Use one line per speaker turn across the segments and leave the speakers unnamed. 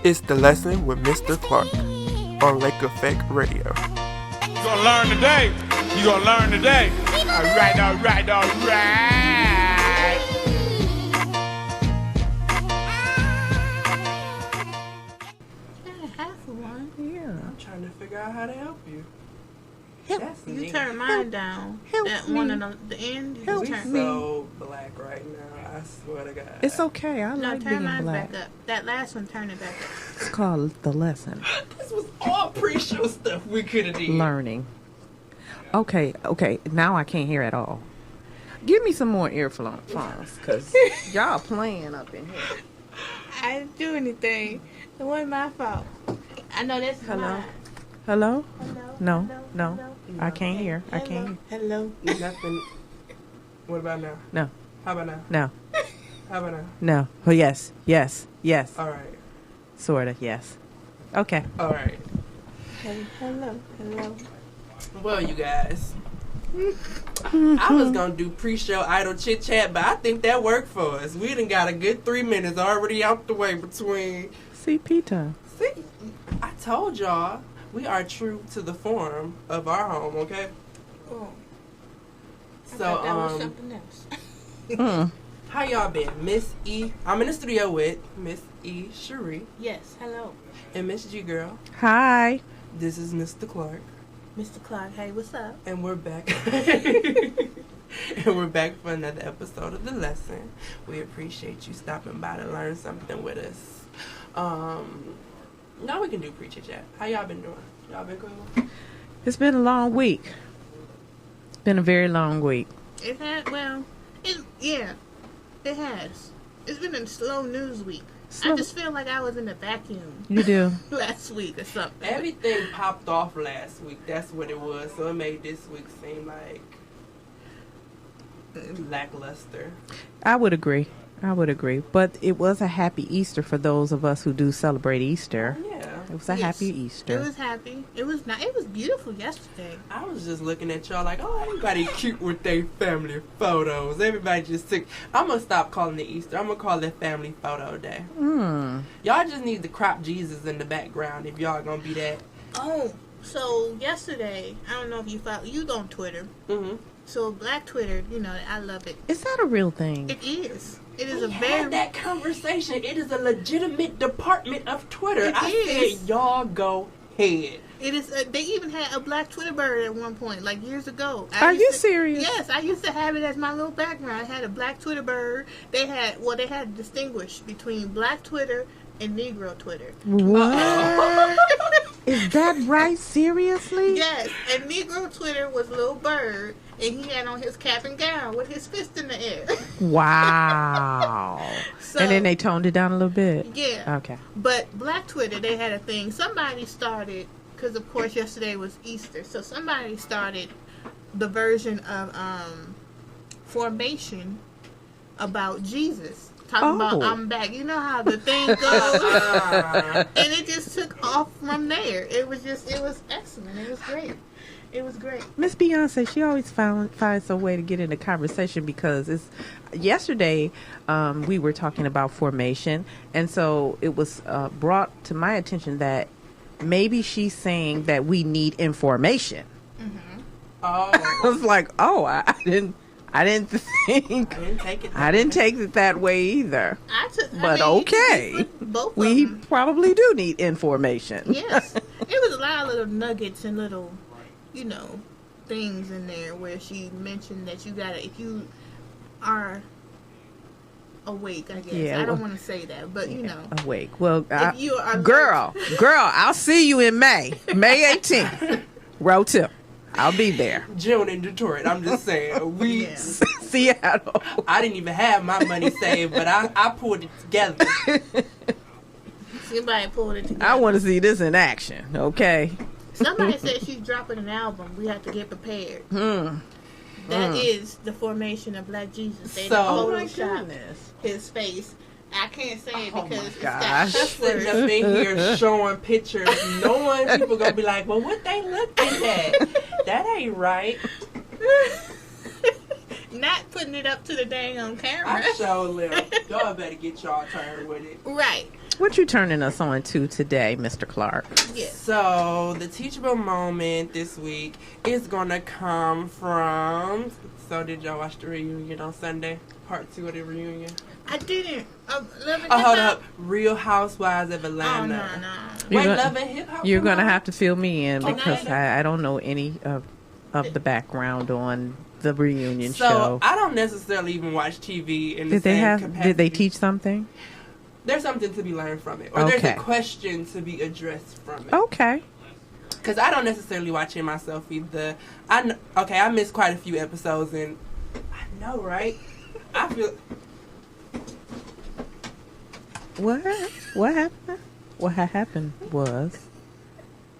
It's the lesson with Mr. Clark on Lake Effect Radio.
You gonna learn today. You gonna learn today. All right, all right, all right.
Half of one.
Yeah.
I'm trying to figure out how to help you.
You turn mine down.
help
That
me.
one on the end. You
Help
just turn
me.
So black right now, I swear to God.
It's okay. I
No,
like
turn
being
mine
black.
back up. That last one, turn it back up.
It's called the lesson.
This was all pre-show stuff we could have did.
Learning. Okay. Now I can't hear at all. Give me some more earphones, because y'all playing up in here.
I didn't do anything. It wasn't my fault. I know that's mine.
Hello?
Hello?
No,
Hello?
no.
Hello?
I can't hear. I can't hear.
Hello?
Nothing. What about now?
No.
How about now?
No.
How about now?
No. Oh, yes.
All right.
Sort of, yes. Okay.
All right.
Hello?
Well, you guys, I was gonna do pre-show idle chit chat, but I think that worked for us. We done got a good 3 minutes already out the way between.
CP time.
See, I told y'all we are true to the form of our home. Okay.
Oh, I
So
thought that was something else.
how y'all been, Miss E? I'm in the studio with Miss E. Cherie
Yes, hello.
and Miss G Girl.
Hi.
This is Mr. Clark.
Mr. Clark, hey, what's up?
And we're back. And we're back for another episode of The Lesson. We appreciate you stopping by to learn something with us. Now we can do pre-chit chat. How y'all been doing? Y'all been cool?
It's been a long week. It's been a very long week.
It had, well, it has. It's been a slow news week.
Slow.
I just feel like I was in a vacuum
You do.
last week or something.
Everything popped off last week. That's what it was. So it made this week seem like lackluster.
I would agree. But it was a happy Easter for those of us who do celebrate Easter.
Yeah.
It was a
Yes.
happy
It
Easter.
was happy. It was not. It was beautiful yesterday.
I was just looking at y'all like, oh, everybody cute with their family photos. Everybody just took. I'm going to stop calling it Easter. I'm going to call it Family Photo Day. Y'all just need to crop Jesus in the background if y'all going to be that.
Oh, so yesterday, I don't know if you follow. You on Twitter?
Mm-hmm.
So Black Twitter, you know, I love it.
Is that a real thing?
It is. It is
We
a
had
very.
that conversation. It is a legitimate department of Twitter.
It
I
is.
said, y'all go ahead.
It is. They even had a Black Twitter bird at one point, like years ago.
Are you serious?
Yes, I used to have it as my little background. I had a Black Twitter bird. They had distinguished between Black Twitter and Negro Twitter.
What? Is that right? Seriously?
Yes, and Negro Twitter was a little bird, and he had on his cap and gown with his fist in the air.
Wow.
So,
And then they toned it down a little bit.
yeah.
Okay.
But Black Twitter, they had a thing. Somebody started, because of course yesterday was Easter, so somebody started the version of Formation about Jesus. Talking about I'm back. You know how the thing goes. And it just took off from there. It was excellent. It was great. It was great.
Miss Beyonce, she always finds a way to get in the conversation because yesterday we were talking about formation, and so it was brought to my attention that maybe she's saying that we need information.
Mm-hmm.
Oh.
I was like, oh, I didn't think.
I didn't take it.
I didn't take it that way either. But
you
okay,
could put both
we
of them.
probably do need information.
Yes. It was a lot of little nuggets and little, things in there where she mentioned that you gotta, if you are awake, I guess.
Yeah,
I don't
well,
want to say that, but
Awake. Well,
if you are
girl, I'll see you in May 18th. Row 2. I'll be there.
June in Detroit. I'm just saying.
Yeah.
Seattle.
I didn't even have my money saved, but I pulled it together.
Somebody pulled it together.
I want to see this in action. Okay.
Somebody said she's dropping an album. We have to get prepared. That is the formation of Black Jesus. They
So-
Photoshop his face. I can't say it because it's got
gosh.
cuss
Sitting
words.
up in here showing pictures, knowing people gonna be like, well, what they looking at? That ain't right.
Not putting it up to the dang on camera.
I show them. Y'all better get y'all turn with it.
Right.
What you turning us on to today, Mr. Clark?
Yes.
So the teachable moment this week is gonna come from. So did y'all watch the reunion on Sunday? Part 2 of the reunion.
I didn't.
Hold up. Real Housewives of Atlanta.
Oh, no.
Wait,
You're
Love and Hip Hop.
You're gonna have to fill me in
Okay.
because I don't know any of the background on the reunion
So
show.
I don't necessarily even watch TV in the
Did they
same
have?
capacity.
Did they teach something?
There's something to be learned from it, or there's
Okay.
a question to be addressed from it.
Okay.
Because I don't necessarily watch it myself either. I missed quite a few episodes, and I know, right? I feel.
What happened? What had happened was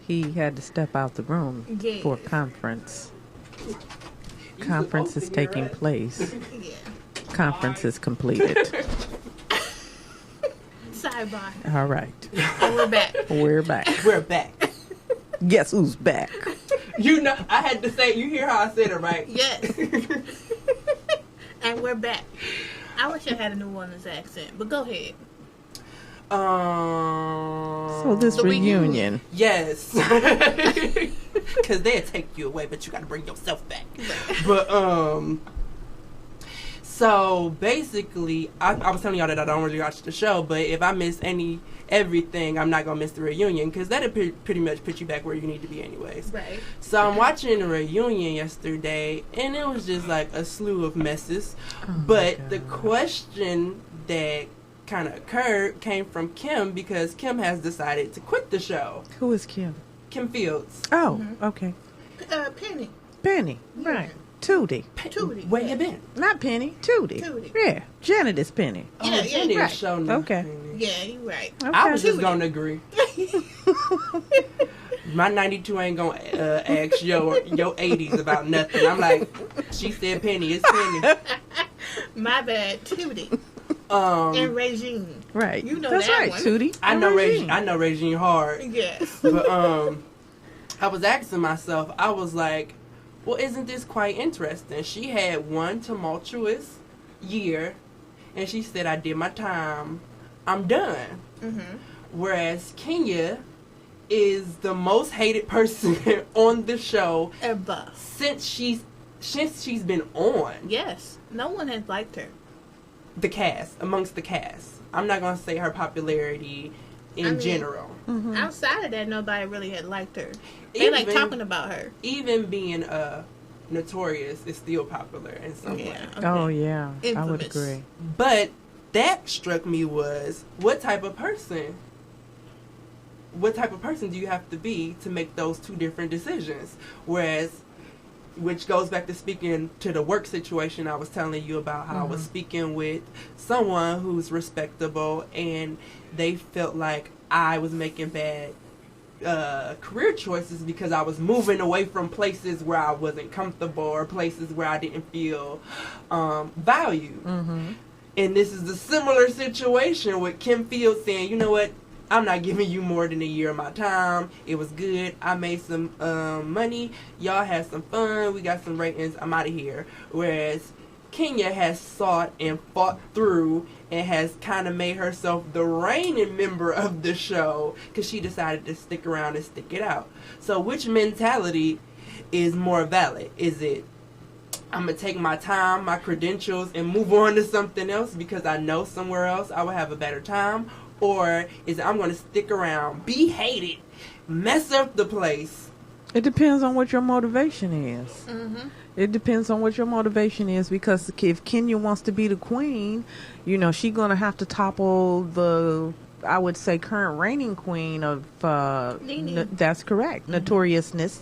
he had to step out the room
Yes.
for a conference.
You
Conference
supposed
is
to hear
taking
it.
place.
Yeah.
Conference is completed.
Sidebar.
All right.
And we're back.
We're back.
We're back.
Guess who's back?
You know, I had to say. You hear how I said it, right?
Yes. And we're back. I wish I had a New Orleans accent, but go ahead.
So this
The
reunion.
Yes. Because they'll take you away, but you got to bring yourself back. But, so basically, I was telling y'all that I don't really watch the show, but if I miss everything, I'm not going to miss the reunion, because that'll pretty much put you back where you need to be anyways.
Right.
So I'm watching the reunion yesterday, and it was just like a slew of messes. But the question that kind of occurred came from Kim, because Kim has decided to quit the show.
Who is Kim?
Kim Fields.
Oh, okay.
Penny.
Penny.
Yeah.
Right. Tootie.
Tootie.
Where
yeah.
you been?
Not Penny. Tootie.
Tootie.
Yeah. Janet is Penny.
Yeah,
Oh,
yeah,
Jenny
right.
is showing
Okay.
Yeah, you're right.
Okay.
I was just
Tootie.
going to agree. My 92 ain't going to ask your 80s about nothing. I'm like, she said Penny. It's Penny.
My bad. Tootie. And Regine.
Right.
You know
That's
that
right,
one.
Tootie.
I
and
know
Regine.
I know Regine hard.
Yes.
But I was asking myself, I was like, well, isn't this quite interesting? She had one tumultuous year, and she said, I did my time. I'm done.
Mm-hmm.
Whereas Kenya is the most hated person on the show
Ever.
since she's been on.
Yes. No one has liked her.
Amongst the cast. I'm not going to say her popularity in general.
Mm-hmm.
Outside of that, nobody really had liked her. They like talking about her.
Even being notorious is still popular in some way.
Yeah.
Oh,
okay.
yeah. I would
Infamous.
agree.
But that struck me was, what type of person do you have to be to make those two different decisions? Whereas, which goes back to speaking to the work situation I was telling you about, how I was speaking with someone who's respectable, and they felt like I was making bad career choices because I was moving away from places where I wasn't comfortable, or places where I didn't feel valued.
Mm-hmm.
And this is a similar situation with Kim Fields saying, you know what, I'm not giving you more than a year of my time. It was good. I made some money. Y'all had some fun. We got some ratings. I'm out of here. Whereas Kenya has sought and fought through and has kind of made herself the reigning member of the show because she decided to stick around and stick it out. So which mentality is more valid? Is it, I'm going to take my time, my credentials, and move on to something else because I know somewhere else I will have a better time? Or is it, I'm going to stick around, be hated, mess up the place?
It depends on what your motivation is.
Mm-hmm.
It depends on what your motivation is, because if Kenya wants to be the queen, you know, she's going to have to topple the, I would say, current reigning queen of,
Nene.
that's correct, notoriousness,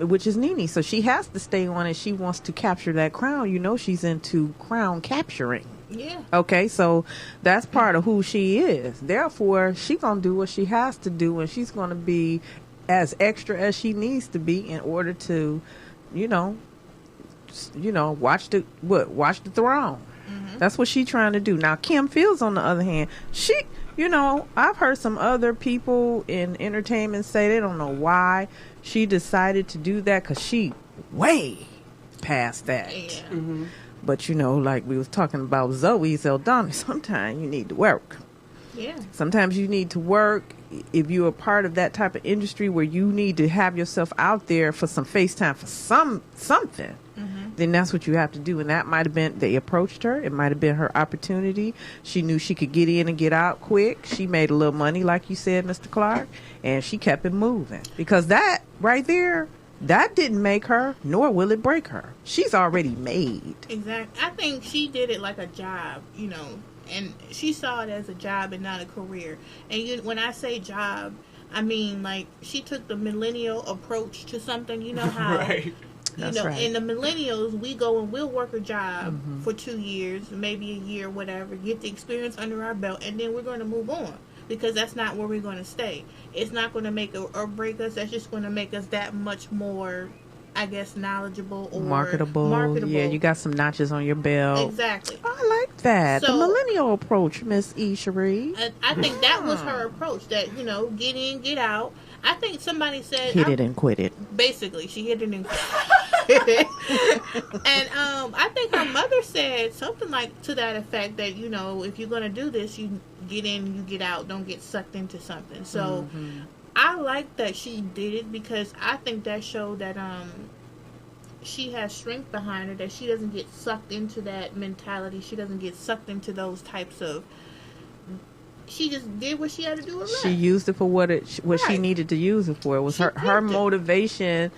which is Nene. So she has to stay on it. She wants to capture that crown. You know, she's into crown capturing.
Yeah.
Okay, so that's part of who she is. Therefore, she's going to do what she has to do, and she's going to be as extra as she needs to be in order to, watch the throne. Mm-hmm. That's what she's trying to do. Now, Kim Fields, on the other hand, she, I've heard some other people in entertainment say they don't know why she decided to do that, because she way past that.
Yeah.
Mm-hmm.
But like we was talking about Zoe Zeldana, sometimes you need to work.
Yeah.
Sometimes you need to work. If you're a part of that type of industry where you need to have yourself out there for some face time for something, then that's what you have to do. And that might have been, they approached her. It might have been her opportunity. She knew she could get in and get out quick. She made a little money, like you said, Mr. Clark, and she kept it moving. Because that right there, that didn't make her, nor will it break her. She's already made.
Exactly. I think she did it like a job, and she saw it as a job and not a career. And when I say job, I mean like she took the millennial approach to something. You know how,
Right.
That's right.
in the millennials, we go and we'll work a job for 2 years, maybe a year, whatever, get the experience under our belt, and then we're going to move on. Because that's not where we're going to stay. It's not going to make or break us. That's just going to make us that much more, I guess, knowledgeable or
marketable. Yeah, you got some notches on your belt.
Exactly.
I like that.
So,
the millennial approach, Miss E. Cherie.
I think that was her approach. That, get in, get out. I think somebody said...
Hit it and quit it.
Basically, she hit it and quit it. And I think her mother said something like to that effect that, if you're going to do this, you get in, you get out. Don't get sucked into something. So I like that she did it because I think that showed that she has strength behind her, that she doesn't get sucked into that mentality. She doesn't get sucked into those types of... She just did what she had to do with
She used it for what she needed to use it for. It was her motivation.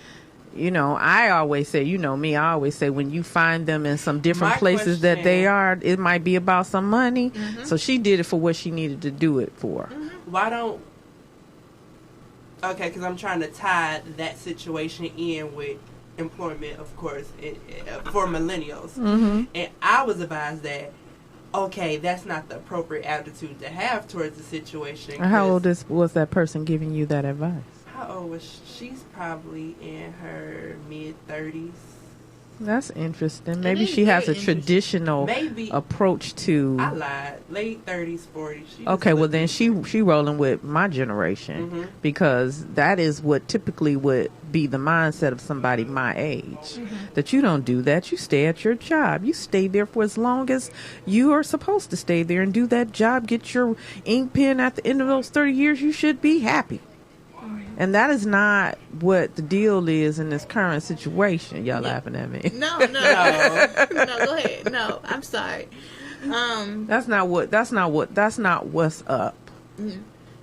I always say, me, I always say when you find them in some different places that they are, it might be about some money. So she did it for what she needed to do it for.
Why don't... Okay, because I'm trying to tie that situation in with employment, of course, for millennials. And I was advised that, okay, that's not the appropriate attitude to have towards the situation.
How old was that person giving you that advice?
How old was she? She's probably in her mid-30s.
That's interesting. Maybe she has a traditional approach to...
I lied. Late 30s, 40s.
Okay, well then she rolling with my generation because that is what typically would be the mindset of somebody my age. That you don't do that. You stay at your job. You stay there for as long as you are supposed to stay there and do that job. Get your ink pen at the end of those 30 years. You should be happy. And that is not what the deal is in this current situation. Y'all laughing at me.
No, go ahead. No, I'm sorry.
That's not what's up.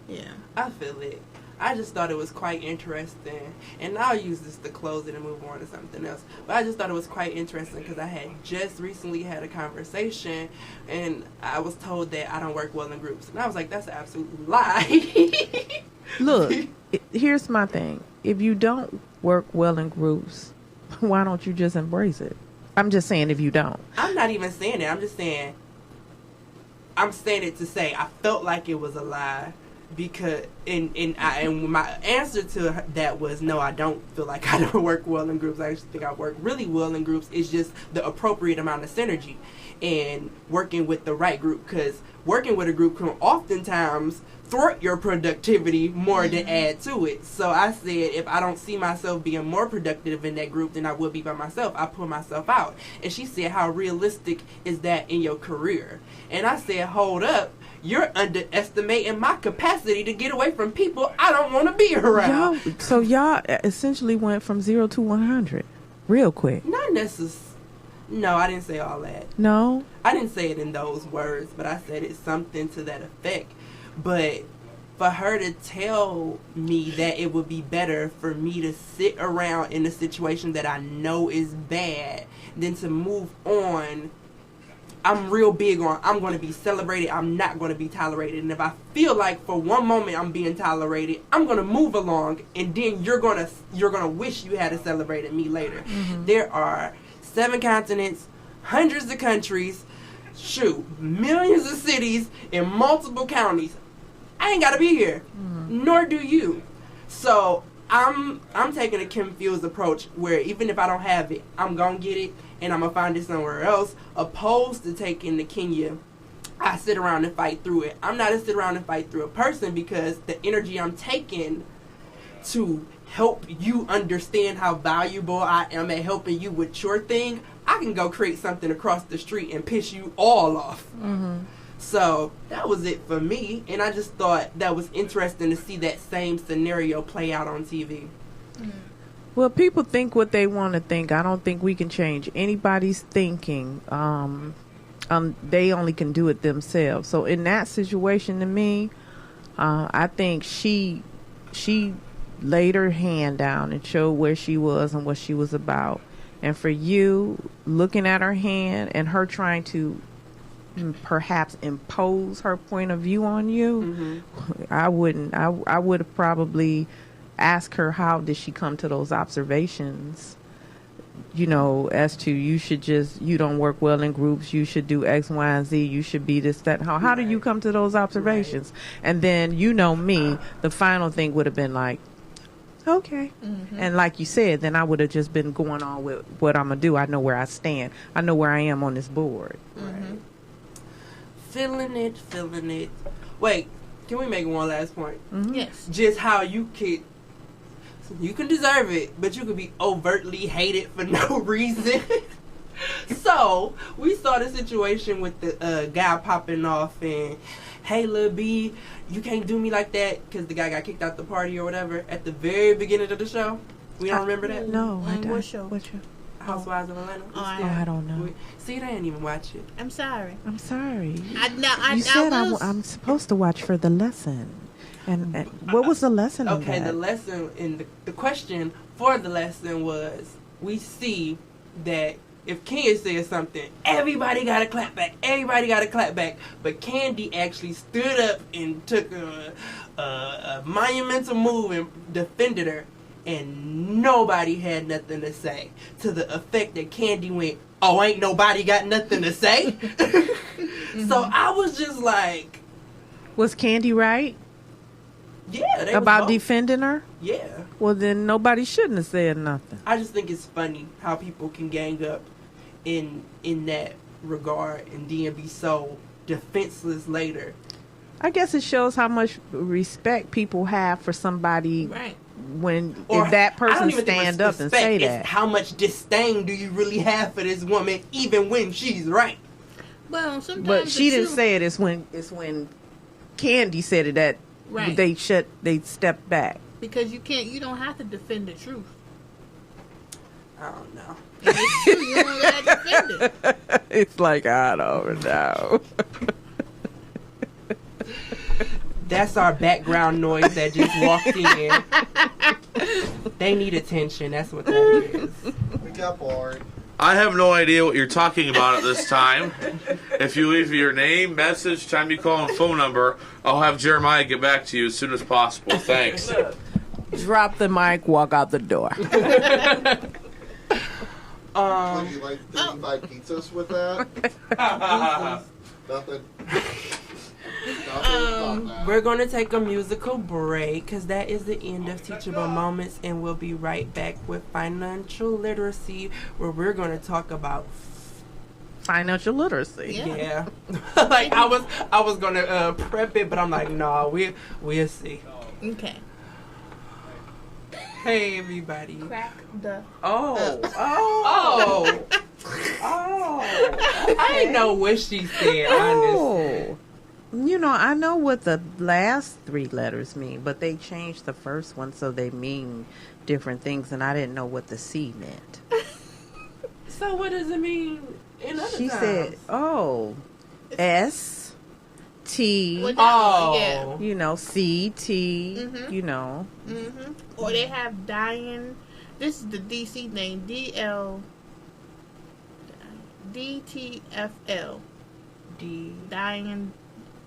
Yeah.
I feel it. I just thought it was quite interesting. And I'll use this to close it and move on to something else. But I just thought it was quite interesting because I had just recently had a conversation and I was told that I don't work well in groups. And I was like, that's an absolute lie.
Look, here's my thing. If you don't work well in groups, why don't you just embrace it? I'm just saying if you don't.
I'm not even saying that. I'm saying it to say I felt like it was a lie because and my answer to that was no, I don't feel like I don't work well in groups. I actually think I work really well in groups. It's just the appropriate amount of synergy and working with the right group, because working with a group can oftentimes thwart your productivity more than add to it. So I said, if I don't see myself being more productive in that group than I would be by myself, I pull myself out. And she said, how realistic is that in your career? And I said, hold up, you're underestimating my capacity to get away from people I don't want to be around.
So y'all essentially went from 0 to 100 real quick.
Not necessarily. No, I didn't say all that.
No?
I didn't say it in those words, but I said it's something to that effect. But for her to tell me that it would be better for me to sit around in a situation that I know is bad than to move on, I'm real big on I'm going to be celebrated, I'm not going to be tolerated. And if I feel like for one moment I'm being tolerated, I'm going to move along, and then you're going to wish you had celebrated me later. There are 7 continents, hundreds of countries, millions of cities in multiple counties. I ain't gotta be here, nor do you. So I'm taking a confused approach where even if I don't have it, I'm gonna get it and I'm gonna find it somewhere else. Opposed to taking the Kenya, I sit around and fight through it. I'm not a sit around and fight through a person, because the energy I'm taking to help you understand how valuable I am at helping you with your thing, I can go create something across the street and piss you all off. So that was it for me, and I just thought that was interesting to see that same scenario play out on TV.
Well, people think what they want to think. I don't think we can change anybody's thinking. They only can do it themselves. So in that situation, to me, I think she laid her hand down and showed where she was and what she was about. And for you, looking at her hand and her trying to perhaps impose her point of view on you, I wouldn't. I would have probably asked her, how did she come to those observations? You know, as to you don't work well in groups, you should do X, Y, and Z, you should be this, that. How do you come to those observations? And then, you know me, the final thing would have been like, okay. And like you said, then I would have just been going on with what I'm going to do. I know where I stand. I know where I am on this board.
Right. Feeling it. Wait, can we make one last point?
Yes.
Just how you can deserve it, but you could be overtly hated for no reason. So we saw the situation with the guy popping off and, hey, Lil B, you can't do me like that, because the guy got kicked out the party or whatever at the very beginning of the show. We don't remember that?
No, I don't.
What show?
Housewives of Atlanta.
I don't know.
See, they didn't even watch it.
I'm sorry.
You said I'm supposed to watch for the lesson. And what was the lesson in
Okay,
that?
the lesson in the question for the lesson was, we see that if Kenya says something, everybody got to clap back. Everybody got to clap back. But Candy actually stood up and took a monumental move and defended her. And nobody had nothing to say. To the effect that Candy went, oh, ain't nobody got nothing to say? So I was just like...
Was Candy right?
Yeah. They
about
was both.
defending her?
Yeah.
Well, then nobody shouldn't have said nothing.
I just think it's funny how people can gang up in that regard and then be so defenseless later.
I guess it shows how much respect people have for somebody when
Or
if that
I don't
person
even think
stand
it's
up and
respect,
say
it's
that.
how much disdain do you really have for this woman even when she's right?
Well, sometimes
But she didn't say it. It's when Candy said it that they stepped back.
Because you don't have to defend the truth.
I don't know.
If it's true, you don't got to defend it.
It's like, I don't know.
That's our background noise that just walked in. They need attention. That's what that is.
We got bored.
I have no idea what you're talking about at this time. If you leave your name, message, time you call, and phone number, I'll have Jeremiah get back to you as soon as possible. Thanks.
Drop the mic, walk out the door.
Would you like to invite pizzas with that? Nothing.
We're going to take a musical break because that is the end of Teachable Moments, and we'll be right back with financial literacy, where we're going to talk about
financial literacy.
Yeah. Like I was going to prep it, but I'm like, no, we'll see.
Okay.
Hey everybody.
Crack the.
Oh. I didn't know what she said. Honestly.
You know, I know what the last three letters mean, but they changed the first one so they mean different things, and I didn't know what the C meant.
So what does it mean in other
She
times?
said, S, T,
yeah.
you know, C, T, you know.
Mm-hmm. Or they have Diane. This is the DC name, DTFL. Diane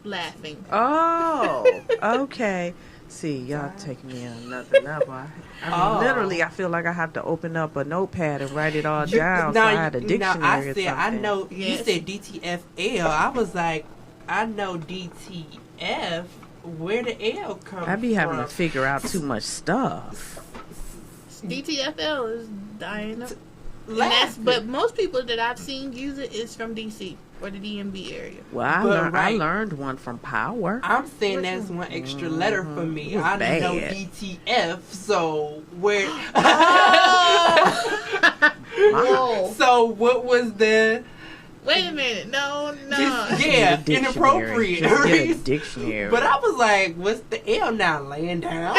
laughing.
Oh, okay. See, y'all taking me on another level. I mean, literally, I feel like I have to open up a notepad and write it all down. So I had a dictionary or something.
I know. Yes. You said DTFL. I was like, I know DTF. Where the L come from?
I be having to figure out too much stuff.
DTFL is Diana. But most people that I've seen use it is from DC or the DMV area.
Well, I learned one from Power.
I'm saying that's one extra letter for me. I
bad.
know DTF, so where?
Oh.
So what was the
Wait a minute. No.
Just, yeah,
Get a dictionary.
inappropriate.
Just get a dictionary.
But I was like, what's the L now? Laying down.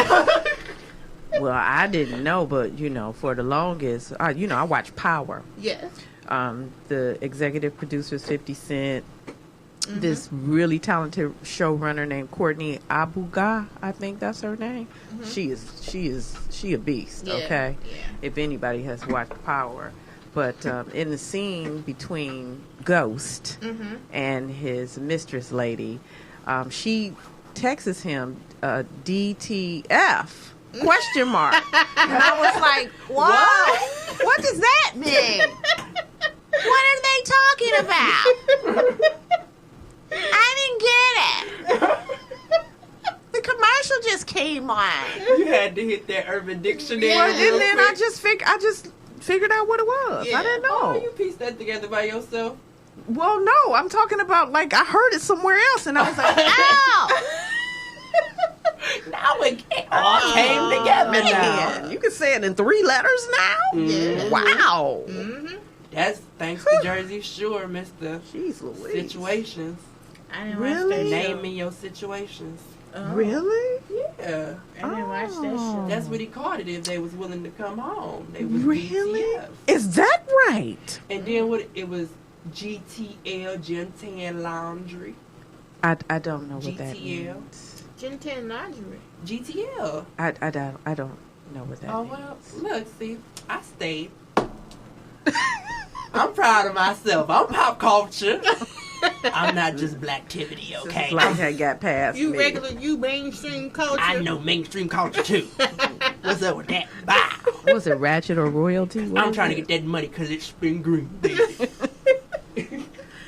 Well, I didn't know, but for the longest, I watched Power.
Yes.
The executive producer's 50 Cent. This really talented showrunner named Courtney Abuga, I think that's her name. She a beast.
Yeah,
Okay,
yeah.
if anybody has watched Power, but in the scene between Ghost and his mistress lady, she texts him DTF question mark, and I was like, "Whoa, what does that mean? What are they talking about?" I didn't get it. The commercial just came on.
You had to hit that Urban Dictionary.
Yeah.
And then I just figured out what it was.
Yeah.
I didn't know.
Oh, you pieced that together by yourself?
Well, no, I'm talking about like I heard it somewhere else, and I was like, "Ow!"
Now it all came together.
Man,
Now.
you can say it in 3 letters now.
Yeah.
Wow.
That's thanks to Jersey Shore, Mr.
Jeez Louise.
Situations.
I didn't
Really?
watch that show.
Naming your situations.
Oh,
Really?
Yeah.
I didn't watch that show.
That's what he called it if they was willing to come home. They was
Really?
BTF.
Is that right?
And then what it was GTL, Gentile Laundry.
I don't know what that
GTL.
means.
Gentile lingerie.
GTL.
I don't know what that
Oh,
means.
well, look, see, I stayed. I'm proud of myself. I'm pop culture. I'm not just blacktivity, okay?
Black had got past
You
me.
regular, you mainstream culture.
I know mainstream culture too. What's up with that? Bow.
Was it Ratchet or Royalty? What
I'm
was
trying to
it?
get that money because it's spin green, baby.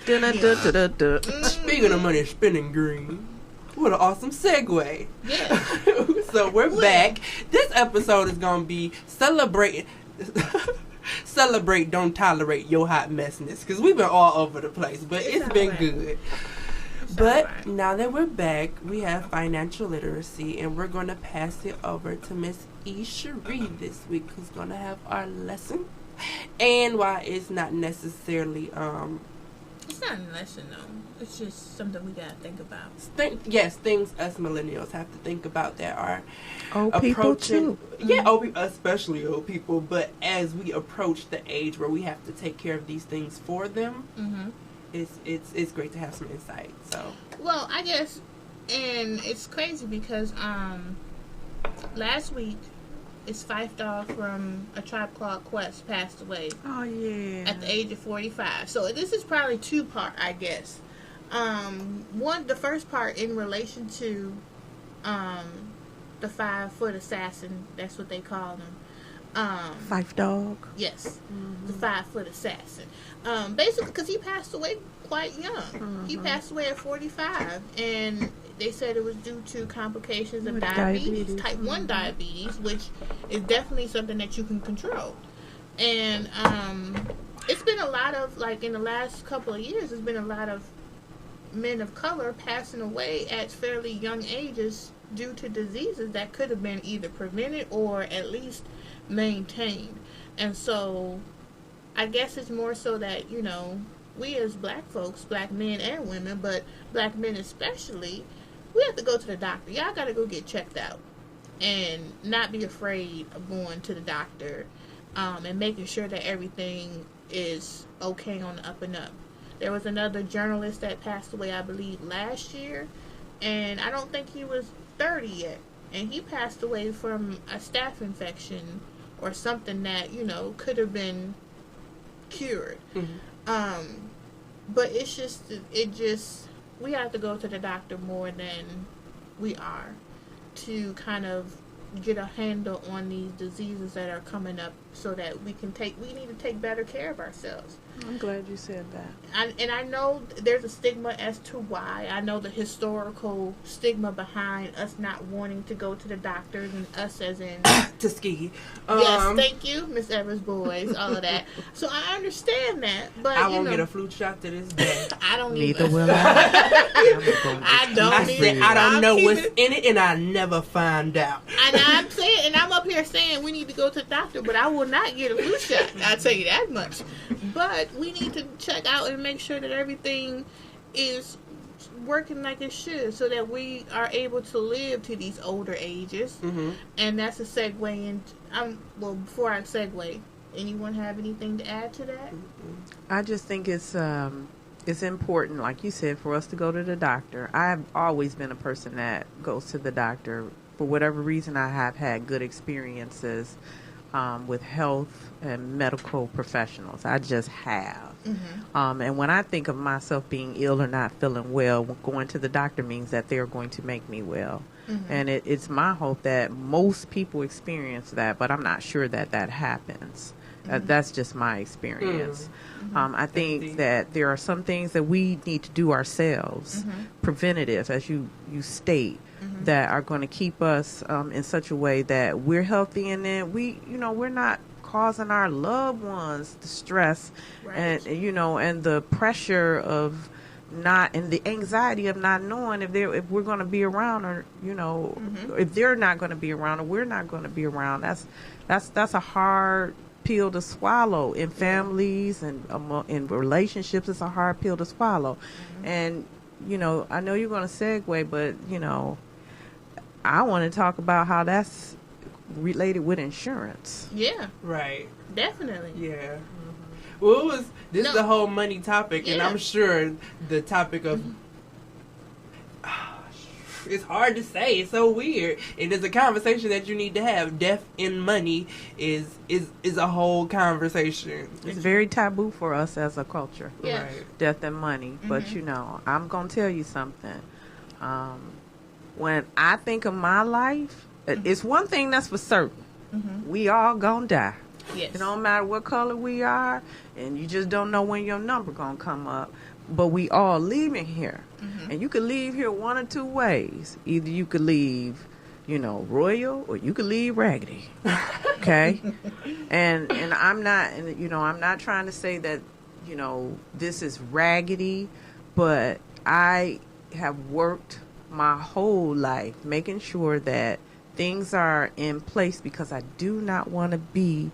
Dun-dun-dun-dun-dun.
Speaking of money, spinning green. What an awesome segue.
Yeah.
So we're back. This episode is going to be celebrate, don't tolerate your hot messiness. Because we've been all over the place, but it's been
alright.
good. But now that we're back, we have financial literacy, and we're going to pass it over to Miss E. Cherie this week, who's going to have our lesson. And why it's not necessarily
It's not a lesson, though. It's just something we gotta think about.
things us millennials have to think about that are
Old people too.
Yeah, especially old people. But as we approach the age where we have to take care of these things for them, it's great to have some insight. So,
Well, I guess, and it's crazy because last week, it's Phife Dawg from A Tribe Called Quest passed away
Oh yeah.
at the age of 45. So this is probably 2-part, I guess. The first part in relation to the 5-foot assassin. That's what they call him.
Phife Dawg.
Yes, the 5-foot assassin. Basically, because he passed away quite young. He passed away at 45, and they said it was due to complications of
With
diabetes,
diabetes.
type 1 diabetes, which is definitely something that you can control. And it's been a lot of, like, in the last couple of years, there's been a lot of men of color passing away at fairly young ages due to diseases that could have been either prevented or at least maintained. And so I guess it's more so that, you know, we as black folks, black men and women, but black men especially, we have to go to the doctor. Y'all got to go get checked out and not be afraid of going to the doctor and making sure that everything is okay on the up and up. There was another journalist that passed away, I believe, last year, and I don't think he was 30 yet, and he passed away from a staph infection or something that, you know, could have been cured. But it's just, we have to go to the doctor more than we are to kind of get a handle on these diseases that are coming up so that we need to take better care of ourselves.
I'm glad you said that.
I know there's a stigma as to why. I know the historical stigma behind us not wanting to go to the doctors and us as in...
Tuskegee.
Yes, thank you, Miss Evers boys, all of that. So I understand that, but
I won't get a flu shot to this day.
I don't
Neither
either.
will I.
I don't
I
either.
said I don't
I'm
know what's
keeping-
in it, and I never find out.
And I'm saying, and I'm up here saying we need to go to the doctor, but I will not get a flu shot. I'll tell you that much. But we need to check out and make sure that everything is working like it should, so that we are able to live to these older ages.
Mm-hmm.
And that's a segue. And before I segue, anyone have anything to add to that?
I just think it's important, like you said, for us to go to the doctor. I've always been a person that goes to the doctor. For whatever reason, I have had good experiences with health and medical professionals. I just have. Mm-hmm. And when I think of myself being ill or not feeling well, going to the doctor means that they're going to make me well. Mm-hmm. And it's my hope that most people experience that, but I'm not sure that happens. That's just my experience. Mm-hmm. I think that there are some things that we need to do ourselves, preventative, as you state, that are going to keep us in such a way that we're healthy, and then we're not causing our loved ones the stress, and and the pressure of not, and the anxiety of not knowing if we're going to be around, or if they're not going to be around, or we're not going to be around. That's a hard pill to swallow in families and in relationships. It's a hard pill to swallow. And I know you're going to segue, but I want to talk about how that's related with insurance.
Yeah,
Right.
definitely.
Yeah. Well, this is the whole money topic, and I'm sure the topic of it's hard to say. It's so weird. It is a conversation that you need to have. Death and money is a whole conversation.
It's very taboo for us as a culture.
Yeah.
Right.
Death and money. But I'm gonna tell you something. When I think of my life, it's one thing that's for certain. We all gonna die.
Yes.
It don't matter what color we are, and you just don't know when your number gonna come up. But we all leaving here. And you could leave here one or two ways. Either you could leave, royal, or you could leave raggedy. Okay? and I'm not trying to say that, this is raggedy, but I have worked my whole life making sure that things are in place, because I do not want to be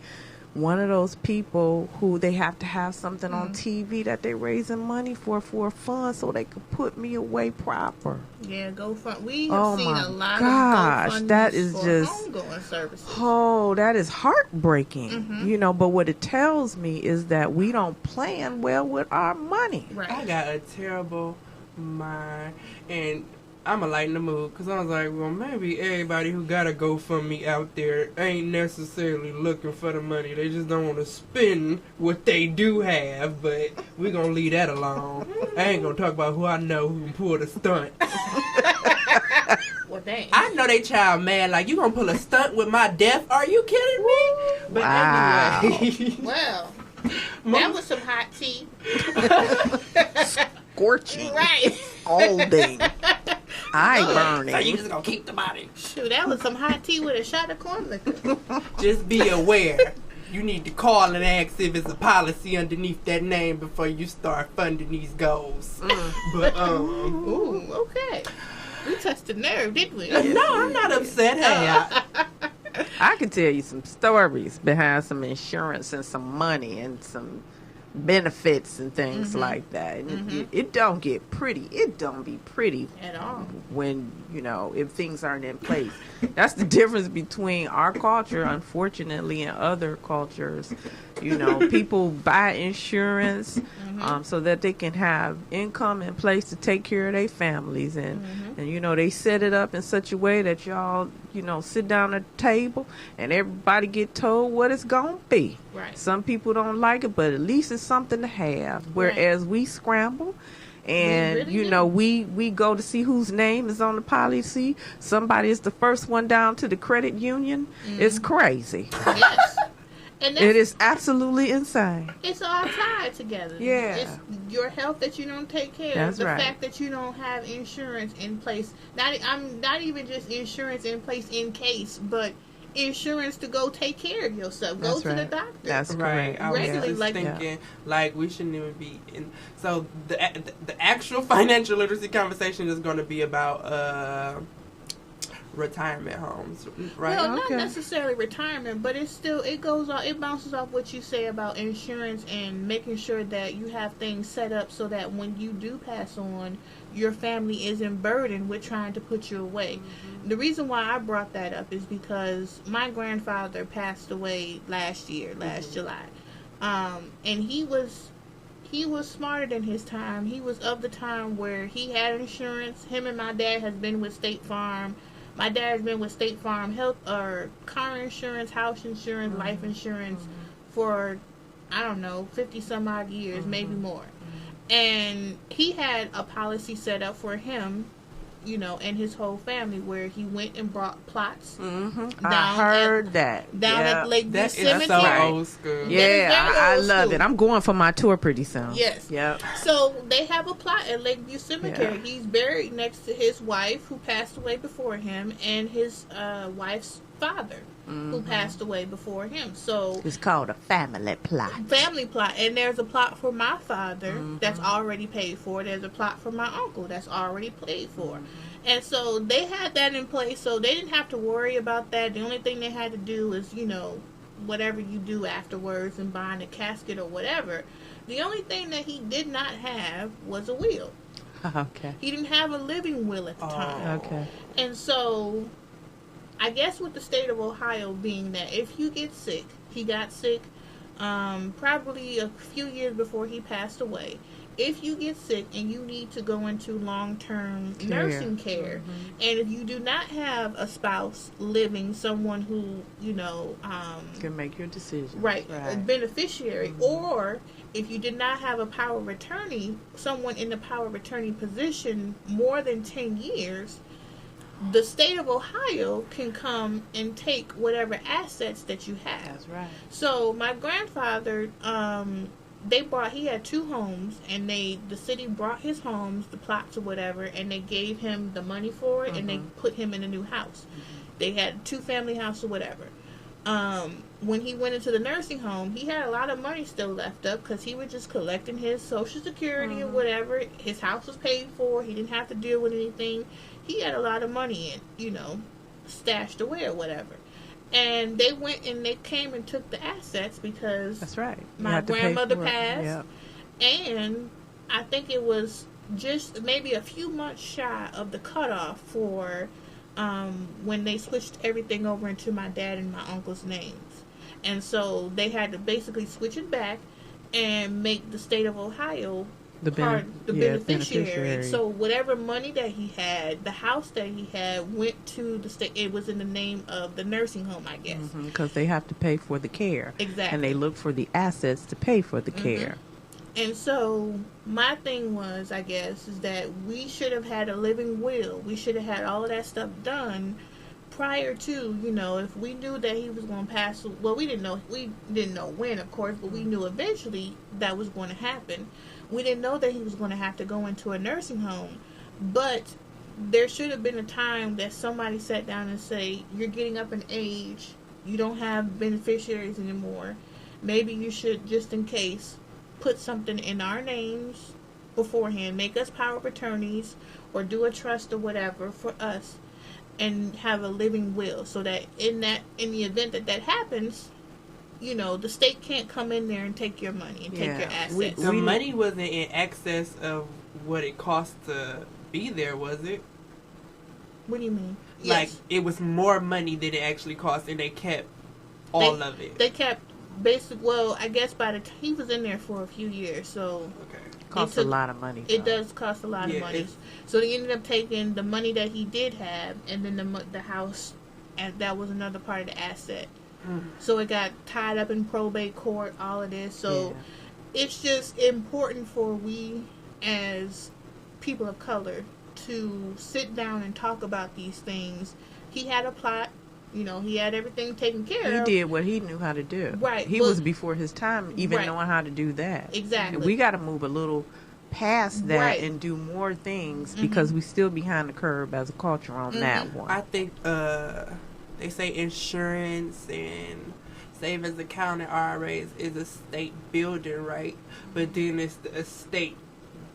one of those people who they have to have something on TV that they're raising money for a fund so they could put me away proper.
Yeah, GoFund. We have seen a lot of GoFundMes
that is
for
just
homegoing services.
Oh, that is heartbreaking. But what it tells me is that we don't plan well with our money.
Right.
I got a terrible mind, and I'm a lighten the mood, because I was like, well, maybe everybody who got a GoFundMe out there ain't necessarily looking for the money. They just don't want to spend what they do have, but we're going to leave that alone. I ain't going to talk about who I know who pulled a stunt.
Well, dang.
I know they child mad, like, you going to pull a stunt with my death? Are you kidding me? But anyway.
Well, that was some hot tea.
Scorching.
Right.
Scalding. Eye burning.
So you just going to keep the body.
Shoot, that was some hot tea with a shot of corn liquor.
Just be aware. You need to call and ask if it's a policy underneath that name before you start funding these goals. But,
Ooh, okay. We touched the nerve, didn't we?
no, I'm not upset. Hey,
I can tell you some stories behind some insurance and some money and some benefits and things like that. And it don't get pretty. It don't be pretty
At all.
when, if things aren't in place. That's the difference between our culture, unfortunately, and other cultures. People buy insurance so that they can have income in place to take care of their families. And they set it up in such a way that y'all, sit down at the table and everybody get told what it's going to be.
Right.
Some people don't like it, but at least it's something to have. Whereas we scramble. And, we go to see whose name is on the policy. Somebody is the first one down to the credit union. It's crazy.
Yes. And
It is absolutely insane.
It's all tied together.
Yeah.
It's your health that you don't take care
That's
of. The
right.
fact that you don't have insurance in place. I'm not even just insurance in place in case, but insurance to go take care of yourself. Go
That's
to the
right.
doctor.
That's
right.
correct.
I was
Regularly,
just
like-
thinking, like, we shouldn't even be in. So the actual financial literacy conversation is going to be about retirement homes, right?
Well,
Okay.
not necessarily retirement, but it goes on. It bounces off what you say about insurance and making sure that you have things set up so that when you do pass on, your family isn't burdened with trying to put you away. The reason why I brought that up is because my grandfather passed away last July, and he was smarter than his time. He was of the time where he had insurance. Him and my dad has been with State Farm. My dad has been with State Farm health or car insurance, house insurance, life insurance for, I don't know, 50 some odd years, maybe more. And he had a policy set up for him, you know, and his whole family where he went and brought plots.
I heard that.
Down at Lakeview
That is
Cemetery.
so old school.
Yeah, I
old
love
school.
it. I'm going for my tour pretty soon.
Yes.
Yep.
So they have a plot at Lakeview Cemetery.
Yeah.
He's buried next to his wife, who passed away before him, and his wife's father, who passed away before him. So
It's called a family plot.
family plot, and there's a plot for my father that's already paid for. There's a plot for my uncle that's already paid for. And so they had that in place, so they didn't have to worry about that. The only thing they had to do is, you know, whatever you do afterwards and buying a casket or whatever. The only thing that he did not have was a will.
Okay.
He didn't have a living will at the time.
Okay.
And so, I guess with the state of Ohio being that if you get sick, he got sick probably a few years before he passed away. If you get sick and you need to go into long-term nursing care, and if you do not have a spouse living, someone who, you know,
Can make your decision.
right, a beneficiary, or if you did not have a power of attorney, someone in the power of attorney position more than 10 years, the state of Ohio can come and take whatever assets that you have.
That's right.
So my grandfather, he had 2 homes, and the city brought his homes, the plots or whatever, and they gave him the money for it, and they put him in a new house. They had 2-family house or whatever. When he went into the nursing home, he had a lot of money still left up because he was just collecting his Social Security or whatever. His house was paid for. He didn't have to deal with anything. He had a lot of money, you know, stashed away or whatever. And they went and they came and took the assets because
That's right. You
my
have to pay
grandmother
for it.
passed.
Yep.
And I think it was just maybe a few months shy of the cutoff for when they switched everything over into my dad and my uncle's names. And so they had to basically switch it back and make the state of Ohio the beneficiary. So whatever money that he had, the house that he had went to the state. It was in the name of the nursing home, I guess.
Because they have to pay for the care.
Exactly.
And they look for the assets to pay for the care.
And so my thing was, I guess, is that we should have had a living will. We should have had all of that stuff done prior to, you know, if we knew that he was going to pass. Well, we didn't know when, of course, but we knew eventually that was going to happen. We didn't know that he was going to have to go into a nursing home, but there should have been a time that somebody sat down and say, you're getting up in age, you don't have beneficiaries anymore. Maybe you should, just in case, put something in our names beforehand, make us power of attorneys, or do a trust or whatever for us, and have a living will, so that in the event that happens, you know, the state can't come in there and take your money and take your assets.
The money wasn't in excess of what it cost to be there, was it?
What do you mean?
Like,
Yes.
it was more money than it actually cost, and they kept all of it.
They kept well, I guess he was in there for a few years, so
Okay.
Costs a lot of money.
it does cost a lot of money. So they ended up taking the money that he did have, and then the house, and that was another part of the asset. So it got tied up in probate court, all of this. So it's just important for we as people of color to sit down and talk about these things. He had a plot. You know, he had everything taken care of.
He did what he knew how to do.
Right.
He was before his time even
Right.
knowing how to do that.
Exactly.
And we got to move a little past that
Right.
and do more things because we still behind the curve as a culture on that one.
I think they say insurance and savings account and IRAs is a state building, right? But then it's the estate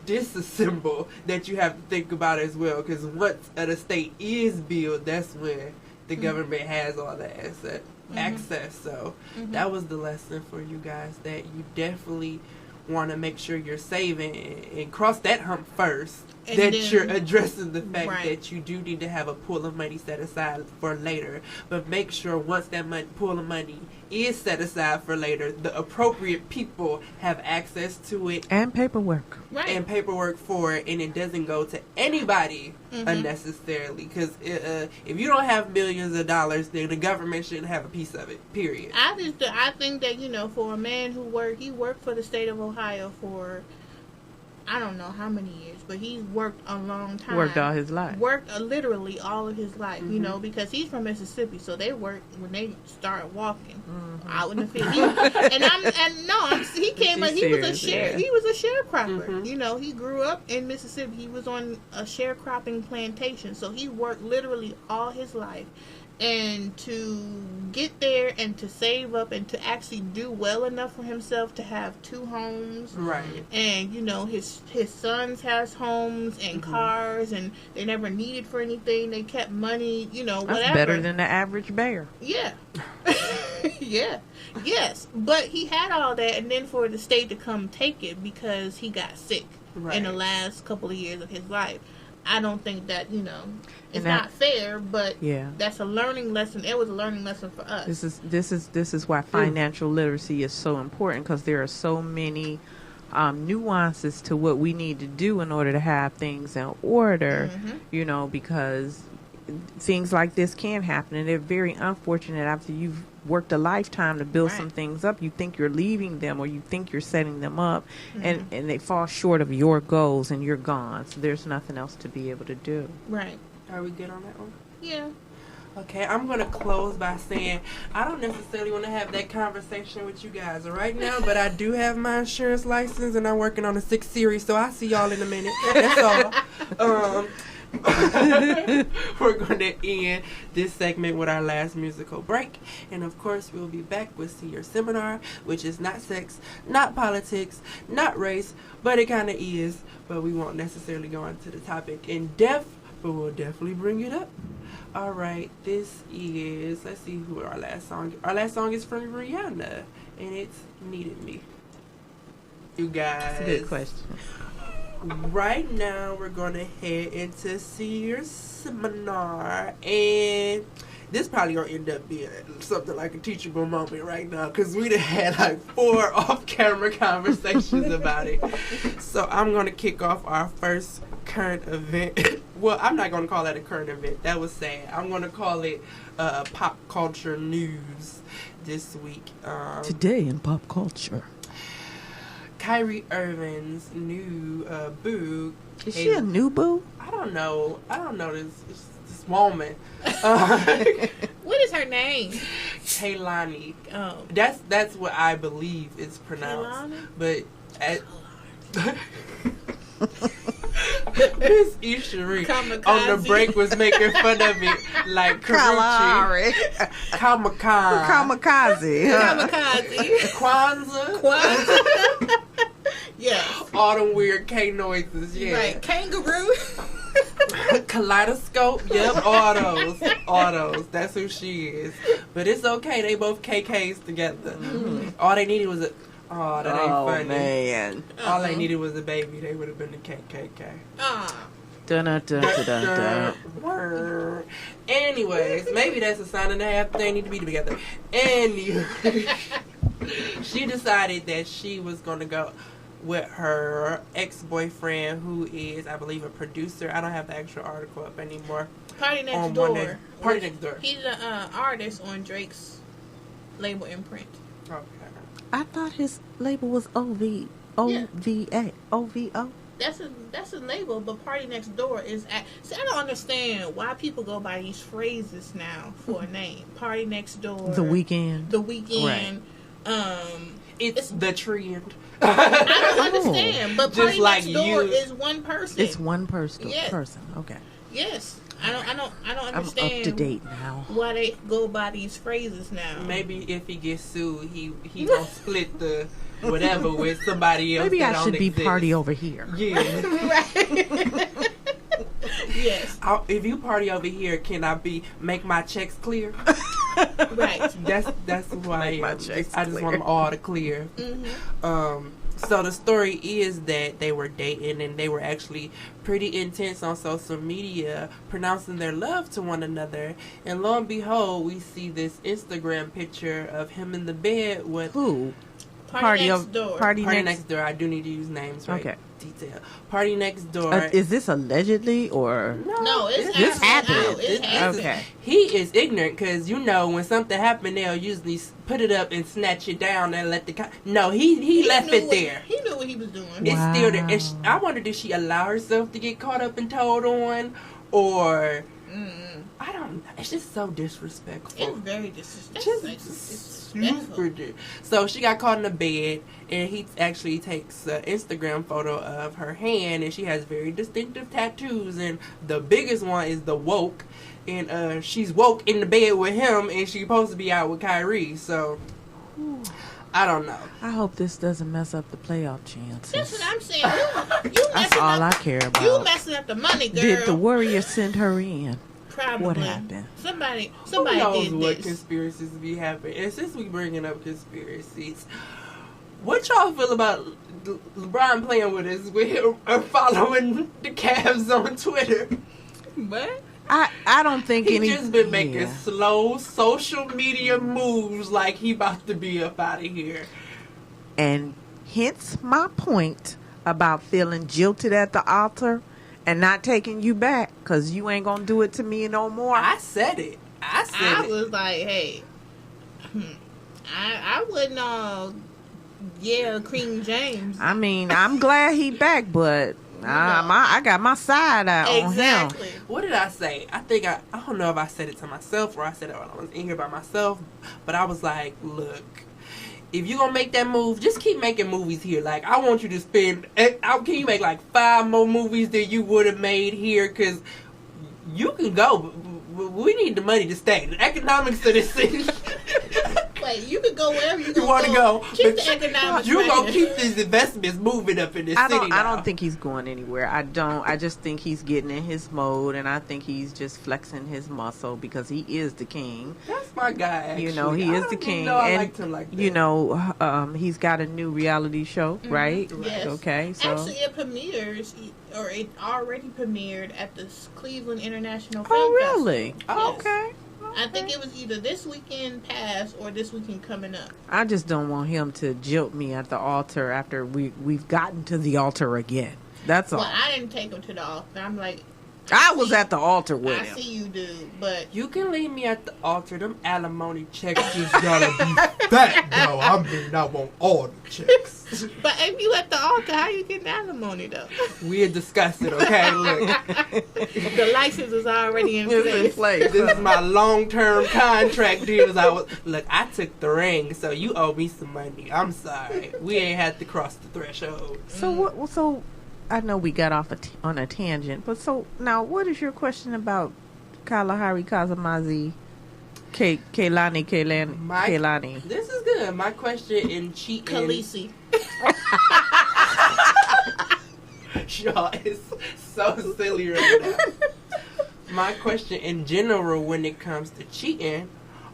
disassemble that you have to think about as well. Because once an estate is built, that's when the government has all the access. So that was the lesson for you guys, that you definitely want to make sure you're saving and cross that hump first. And that then, you're addressing the fact that you do need to have a pool of money set aside for later. But make sure once that pool of money is set aside for later, the appropriate people have access to it.
And paperwork.
Right.
And paperwork for it, and it doesn't go to anybody unnecessarily. Because if you don't have millions of dollars, then the government shouldn't have a piece of it, period.
I think that, you know, for a man who worked for the state of Ohio for, I don't know how many years, but he's worked a long time.
Worked all his life.
Worked literally all of his life, you know, because he's from Mississippi, so they work when they start walking out in the field. He was a sharecropper. You know, he grew up in Mississippi. He was on a sharecropping plantation, so he worked literally all his life. And to get there and to save up and to actually do well enough for himself to have 2 homes.
Right.
And, you know, his sons has homes and cars, and they never needed for anything. They kept money, you know, whatever.
That's better than the average bear.
Yeah. Yeah. Yes. But he had all that, and then for the state to come take it because he got sick in the last couple of years of his life. I don't think that, you know, it's not fair, but that's a learning lesson. It was a learning lesson for us.
This is why financial literacy is so important, because there are so many nuances to what we need to do in order to have things in order, you know, because things like this can happen, and they're very unfortunate. After you've worked a lifetime to build some things up, you think you're leaving them, or you think you're setting them up, and they fall short of your goals, and you're gone. So there's nothing else to be able to do.
Right.
Are we good on that one?
Yeah.
Okay, I'm going to close by saying I don't necessarily want to have that conversation with you guys right now, but I do have my insurance license, and I'm working on a 6 Series, so I'll see y'all in a minute. That's all. We're going to end this segment with our last musical break, and of course we'll be back with Senior Seminar, which is not sex, not politics, not race, but it kind of is, but we won't necessarily go into the topic in depth, but we'll definitely bring it up. All right, this is, let's see who our last song is from Rihanna, and it's Needed Me. You guys,
that's a good question.
Right now, we're going to head into Senior Seminar, and this probably going to end up being something like a teachable moment right now, because we done had like 4 off-camera conversations about it. So I'm going to kick off our first current event. Well, I'm not going to call that a current event. That was sad. I'm going to call it pop culture news this week.
Today in pop culture.
Kyrie Irving's new boo.
Is she a new boo?
I don't know this woman.
What is her name?
Kaylani.
Oh,
that's what I believe it's pronounced.
Kaylani?
But Miss Ishiri on the break was making fun of it like Karuchi. Kamikaze. Kwanzaa.
Yeah.
All them weird K noises, yeah.
Right. Kangaroo.
Kaleidoscope, yep, all those. That's who she is. But it's okay, they both KKs together. All they needed was that ain't funny.
Man.
All they needed was a baby. They would have been the KKK.
Dun, dun, dun, dun,
dun. Anyways, maybe that's a sign and a half they need to be together. Anyway, she decided that she was going to go with her ex-boyfriend, who is, I believe, a producer. I don't have the actual article up anymore.
Party Next Door.
Party Next Door.
He's an artist on Drake's label Imprint.
Okay.
I thought his label was OVA. OVO.
That's a label, but Party Next Door is. See, I don't understand why people go by these phrases now for a name. Party Next Door.
The Weekend.
Right.
It's the trend.
I don't understand, but
Just
Party
like
Next Door
you.
is one person.
It's one person.
Yeah.
Person. Okay.
Yes. I don't understand.
I'm up to date now.
Why they go by these phrases now?
Maybe if he gets sued, he gonna split the whatever with somebody else.
Maybe
that
I should
don't
be
exist.
party over here.
Yeah.
Right. Yes.
If you party over here, can I make my checks clear?
Right.
That's why
Make my checks
I just
clear.
want them all to clear. So the story is that they were dating and they were actually pretty intense on social media, pronouncing their love to one another. And lo and behold, we see this Instagram picture of him in the bed with
Who?
Party next door.
Party
Party
next.
Next Door. I do need to use names right.
Okay.
Detail. Party Next Door.
Is this allegedly or?
No, it's
This happened.
out. It happened.
Okay.
He is ignorant because when something happened, they'll usually put it up and snatch it down and let the. No, he left it there.
He knew what he was doing.
It's still there. And I wonder, did she allow herself to get caught up and told on, or I don't know. It's just so disrespectful.
It's very disrespectful.
Super duper. So she got caught in the bed, and he actually takes an Instagram photo of her hand, and she has very distinctive tattoos, and the biggest one is the woke, and she's woke in the bed with him, and she's supposed to be out with Kyrie. So I don't know.
I hope this doesn't mess up the playoff chances.
That's what I'm saying. You
That's
messing
all
up,
I care
You
about.
messing up the money, girl.
Did the Warriors send her in?
Probably.
What happened?
Somebody
Who knows
did
what
this.
conspiracies be happening? And since we bringing up conspiracies, what y'all feel about LeBron playing with us with following the Cavs on Twitter?
What?
I don't think
He just been making slow social media moves like he about to be up out of here.
And hence my point about feeling jilted at the altar and not taking you back because you ain't gonna do it to me no more.
I said it.
I was like, hey, I wouldn't Cream James.
I mean, I'm glad he back, but I got my side eye on him.
Exactly.
What did I say? I think I don't know if I said it to myself or I said it while I was in here by myself, but I was like, look, if you're going to make that move, just keep making movies here. Like, I want you to spend, can you make like 5 more movies than you would have made here? Because you can go, but we need the money to stay. The economics of this city.
Wait, you could go wherever you
want to go.
Keep the economics.
You're
right
going to
here.
keep these investments moving up in this city
I
now.
don't think he's going anywhere. I just think he's getting in his mode, and I think he's just flexing his muscle because he is the king.
That's my guy, actually.
You know, he
I
is
don't
the
even
king.
know I
And,
liked him like that.
you know, he's got a new reality show, right?
Yes.
Okay, so.
Actually, it premieres, or it already premiered at the Cleveland International Film
Oh,
Festival.
really?
Oh,
Yes.
Okay.
I think it was either this weekend past or this weekend coming up.
I just don't want him to jilt me at the altar after we've gotten to the altar again. That's all.
Well, I didn't take him to the altar. I'm like,
I was at the altar with
I
him.
see you do, but
You can leave me at the altar. Them alimony checks just gotta be fat, though. I mean, I want all the checks.
but if you at the altar, how you getting alimony though?
We'll discuss it, okay? Look,
The license is already in
It's in
place.
place.
this is my long-term contract deals. I took the ring, so you owe me some money. I'm sorry. We ain't had to cross the threshold.
So what? So I know we got off on a tangent, but so now what is your question about Kalahari Kazamazi, Kaylani?
This is good. My question in cheating.
Khaleesi.
Shaw is so silly right now. My question in general when it comes to cheating,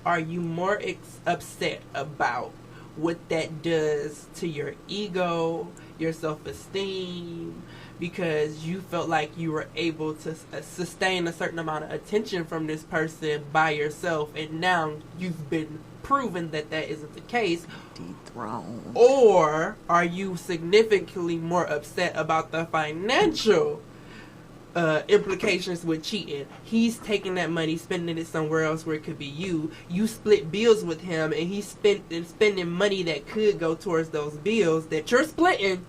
are you more upset about what that does to your ego, your self-esteem, because you felt like you were able to sustain a certain amount of attention from this person by yourself, and now you've been proven that that isn't the case?
Dethroned.
Or are you significantly more upset about the financial implications with cheating? He's taking that money, spending it somewhere else where it could be you. You split bills with him, and he's spending money that could go towards those bills that you're splitting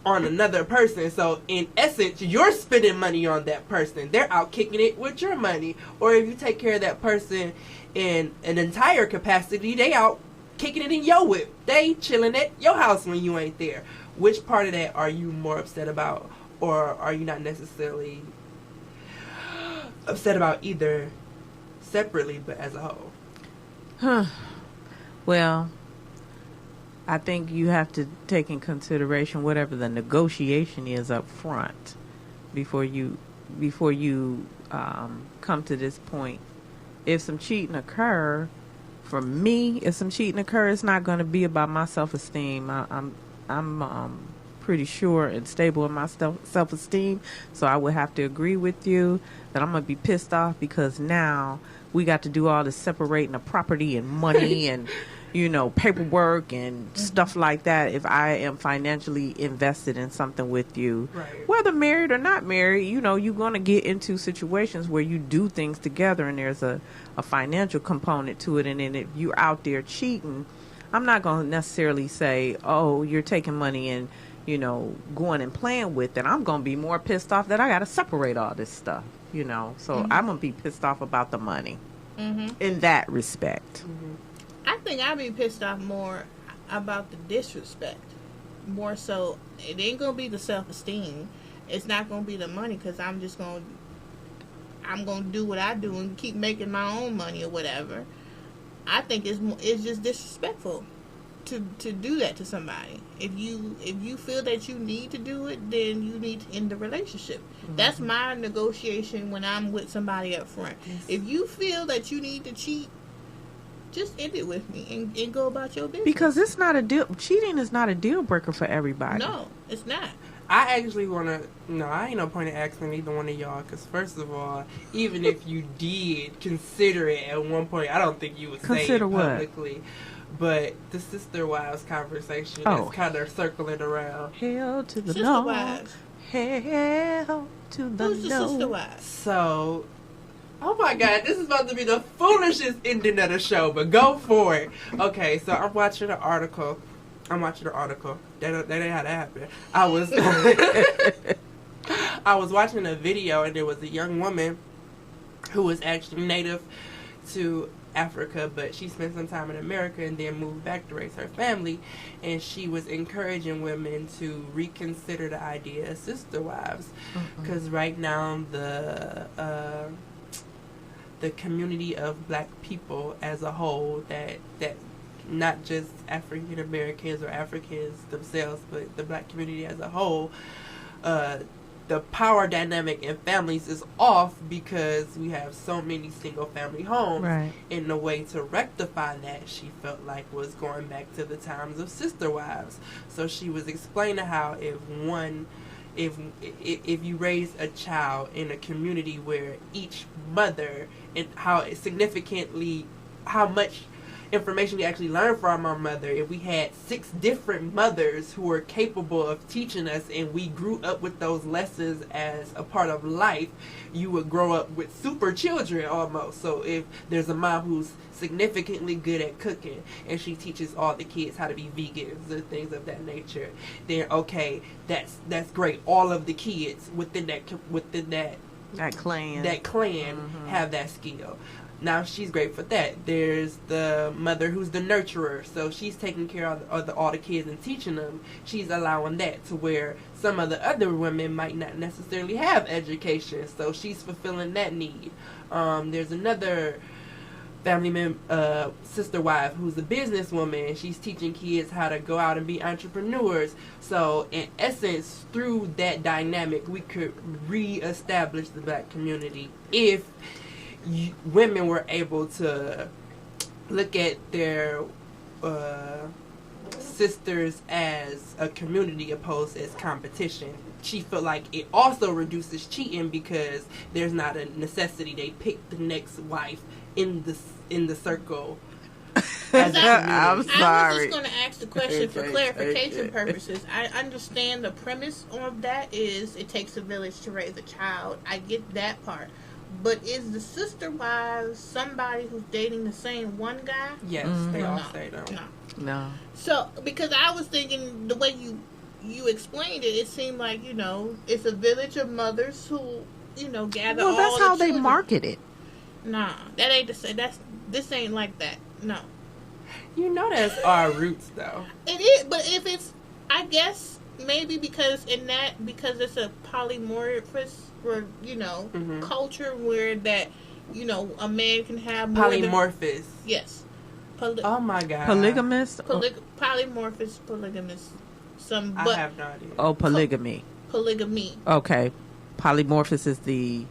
on another person. So in essence, you're spending money on that person. They're out kicking it with your money. Or if you take care of that person in an entire capacity, they out kicking it in your whip. They chilling at your house when you ain't there. Which part of that are you more upset about? Or are you not necessarily upset about either separately but as a whole?
Well, I think you have to take in consideration whatever the negotiation is up front before you come to this point. If some cheating occur, for me, it's not going to be about my self-esteem. I'm pretty sure and stable in my self-esteem, so I would have to agree with you that I'm going to be pissed off because now we got to do all this separating of property and money and paperwork and stuff like that. If I am financially invested in something with you,
right,
whether married or not married, you're going to get into situations where you do things together and there's a financial component to it. And then if you're out there cheating, I'm not going to necessarily say, oh, you're taking money and, going and playing with it. I'm going to be more pissed off that I got to separate all this stuff, So I'm going to be pissed off about the money in that respect.
I think I'd be pissed off more about the disrespect. More so, it ain't going to be the self-esteem. It's not going to be the money because I'm going to do what I do and keep making my own money or whatever. I think it's just disrespectful to do that to somebody. If you feel that you need to do it, then you need to end the relationship. That's my negotiation when I'm with somebody up front. If you feel that you need to cheat, just end it with me and go about your business.
Because it's not a deal. Cheating is not a deal breaker for everybody.
No, it's not.
I actually want to... No, I ain't no point in asking either one of y'all. Because first of all, even if you did consider it at one point, I don't think you would say it publicly. What? But the sister wives conversation is kind of circling around.
Hell to the
sister
no.
Wives.
Hell to the
Who's the
no.
sister wives?
So... Oh my God, this is about to be the foolishest ending of the show, but go for it. Okay, so I'm watching an article. That ain't how that happened. I was watching a video, and there was a young woman who was actually native to Africa, but she spent some time in America and then moved back to raise her family, and she was encouraging women to reconsider the idea of sister wives, because right now the community of black people as a whole, that not just African Americans or Africans themselves, but the black community as a whole, the power dynamic in families is off because we have so many single family homes.
Right.
And the way to rectify that, she felt like, was going back to the times of sister wives. So she was explaining how if you raise a child in a community where each mother, and how much information we actually learn from our mother, if we had 6 different mothers who were capable of teaching us and we grew up with those lessons as a part of life, you would grow up with super children almost. So if there's a mom who's significantly good at cooking and she teaches all the kids how to be vegans and things of that nature, then okay, that's great. All of the kids within that clan have that skill. Now she's great for that. There's the mother who's the nurturer, so she's taking care of all the kids and teaching them. She's allowing that to where some of the other women might not necessarily have education, so she's fulfilling that need. There's another family sister wife who's a businesswoman, and she's teaching kids how to go out and be entrepreneurs. So in essence, through that dynamic, we could reestablish the black community if women were able to look at their sisters as a community opposed as competition. She felt like it also reduces cheating because there's not a necessity. They pick the next wife in the circle.
I'm sorry.
I was just going to ask the question for clarification purposes. I understand the premise of that is it takes a village to raise a child. I get that part. But is the sister wives somebody who's dating the same one guy?
Yes, they all say that.
No. So, because I was thinking the way you explained it seemed like, it's a village of mothers who, gather all the
that's how
children.
they market it.
Nah, that ain't the same. This ain't like that. No.
That's our roots, though.
It is, but if it's, I guess, maybe because it's a polymorphous, or, culture where that, a man can have more
polymorphous.
Yes.
Oh my God.
Polygamous?
Polymorphous, polygamous.
I have no idea.
Oh, polygamy.
Polygamy.
Okay. Polymorphous is the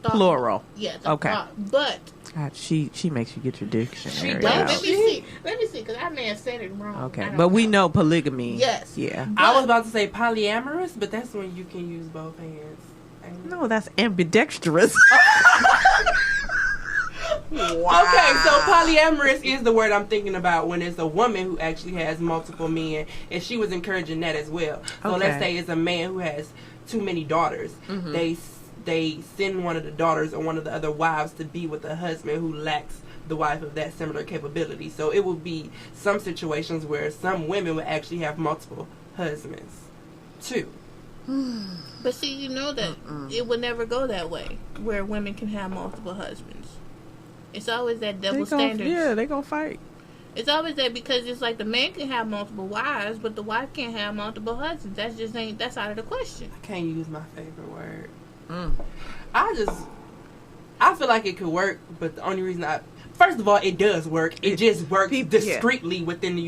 plural.
Yeah.
Okay.
But
God, she makes you get your dictionary
let
out.
me see, because I may have said it wrong.
Okay, but we know polygamy.
Yes.
Yeah.
I was about to say polyamorous, but that's when you can use both hands.
No, that's ambidextrous.
Wow. Okay, so polyamorous is the word I'm thinking about when it's a woman who actually has multiple men, and she was encouraging that as well. So let's say it's a man who has too many daughters. Mm-hmm. They send one of the daughters or one of the other wives to be with a husband who lacks the wife of that similar capability. So it would be some situations where some women would actually have multiple husbands too.
But see, you know that it would never go that way, where women can have multiple husbands. It's always that double standard.
Yeah, they gonna fight.
It's always that, because it's like the man can have multiple wives, but the wife can't have multiple husbands. That's out of the question.
I can't use my favorite word. I feel like it could work, but the only reason first of all, it does work. It just works discreetly within the